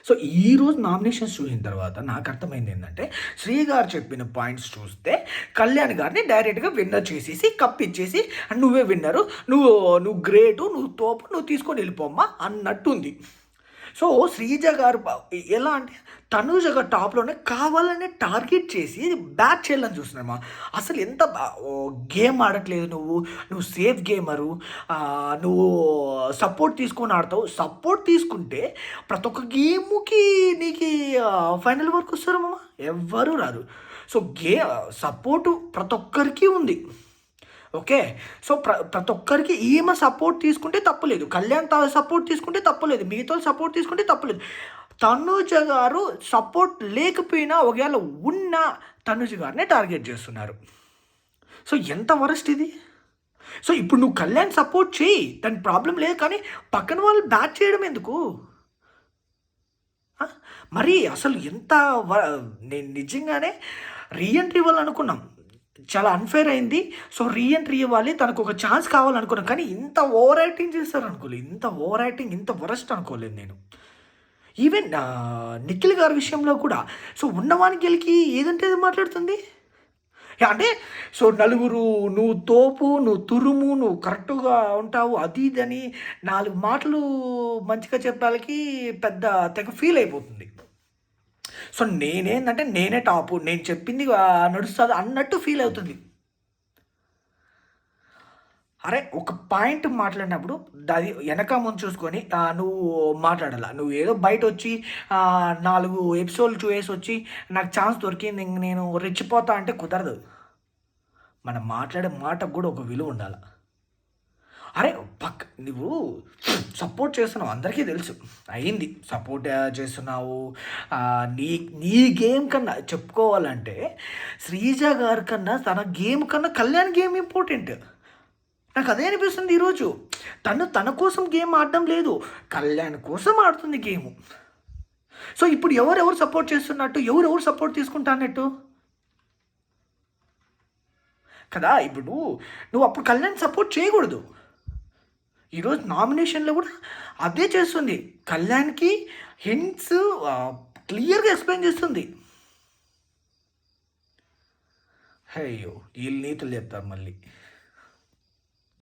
So ఈరోజు nominations చూసిన తర్వాత నాకు అర్థమైంది ఏంటంటే, శ్రీ గారు చెప్పిన పాయింట్స్ చూస్తే కళ్యాణ్ గారిని డైరెక్ట్గా విన్నర్ చేసేసి కప్ ఇచ్చేసి నువ్వే విన్నరు, నువ్వు నువ్వు గ్రేటు, నువ్వు తోపు, నువ్వు తీసుకొని వెళ్ళిపోమ్మా అన్నట్టుంది. సో శ్రీజ గారు ఎలా అంటే తనూజ గారు టాప్లోనే కావాలనే టార్గెట్ చేసి బ్యాట్ చేయాలని చూస్తున్నారమ్మా. అసలు ఎంత గేమ్ ఆడట్లేదు నువ్వు సేఫ్ గేమరు, నువ్వు సపోర్ట్ తీసుకొని ఆడతావు. సపోర్ట్ తీసుకుంటే ప్రతి ఒక్క గేముకి నీకు ఫైనల్ వరకు వస్తారమ్మా, ఎవ్వరూ రారు. సో సపోర్టు ప్రతి ఒక్కరికి ఉంది. ఓకే. సో ప్రతి ఒక్కరికి ఈమె సపోర్ట్ తీసుకుంటే తప్పులేదు, కళ్యాణ్ సపోర్ట్ తీసుకుంటే తప్పులేదు, మిగతా సపోర్ట్ తీసుకుంటే తప్పులేదు. తనుజ గారు సపోర్ట్ లేకపోయినా ఒకవేళ ఉన్న తనుజ గారినే టార్గెట్ చేస్తున్నారు. సో ఎంత వరస్ట్ ఇది. సో ఇప్పుడు నువ్వు కళ్యాణ్ సపోర్ట్ చేయి, దాని ప్రాబ్లం లేదు, కానీ పక్కన వాళ్ళు బ్యాట్ చేయడం ఎందుకు? మరి అసలు ఎంత నేను నిజంగానే రీఎంట్రీ ఇవ్వాలనుకున్నాం, చాలా అన్ఫేర్ అయింది. సో రీఎంట్రీ ఇవ్వాలి, తనకు ఒక ఛాన్స్ కావాలనుకున్నాను, కానీ ఇంత ఓవర్ యాక్టింగ్ చేస్తారు అనుకోలేదు, ఇంత ఓవర్ యాక్టింగ్ ఇంత వరస్ట్ అనుకోలేదు నేను. ఈవెన్ నిఖిల్ గారి విషయంలో కూడా సో ఉన్నవానికి గెలికి ఏదంటే మాట్లాడుతుంది అంటే, సో నలుగురు నువ్వు తోపు, నువ్వు తురుము, నువ్వు కరెక్ట్గా ఉంటావు, అది ఇదని 4 మాటలు మంచిగా చెప్పాలకి పెద్ద తెగ ఫీల్ అయిపోతుంది. సో నేనేందంటే నేనే టాపు, నేను చెప్పింది నడుస్తుంది అన్నట్టు ఫీల్ అవుతుంది. అరే ఒక పాయింట్ మాట్లాడినప్పుడు అది వెనక ముందు చూసుకొని నువ్వు మాట్లాడాల. నువ్వు ఏదో బయట వచ్చి 4 ఎపిసోడ్లు చూసి వచ్చి నాకు ఛాన్స్ దొరికింది నేను రెచ్చిపోతా అంటే కుదరదు. మనం మాట్లాడే మాటకు కూడా ఒక విలువ ఉండాలి. అరే నువ్వు సపోర్ట్ చేస్తున్నావు, అందరికీ తెలుసు అయింది, సపోర్ట్ చేస్తున్నావు. నీ నీ గేమ్ కన్నా చెప్పుకోవాలంటే శ్రీజ గారి కన్నా తన గేమ్ కన్నా కళ్యాణ్ గేమ్ ఇంపార్టెంట్. నాకు అదే అనిపిస్తుంది ఈరోజు. తన కోసం గేమ్ ఆడడం లేదు, కళ్యాణ్ కోసం ఆడుతుంది గేము. సో ఇప్పుడు ఎవరెవరు సపోర్ట్ చేస్తున్నట్టు, ఎవరెవరు సపోర్ట్ తీసుకుంటా అన్నట్టు కదా. ఇప్పుడు నువ్వు అప్పుడు కళ్యాణ్ సపోర్ట్ చేయకూడదు. ఈరోజు నామినేషన్లో కూడా అదే చేస్తుంది, కళ్యాణ్కి హింట్స్ క్లియర్గా ఎక్స్ప్లెయిన్ చేస్తుంది. అయ్యో వీళ్ళు నీతులు చెప్తారు మళ్ళీ.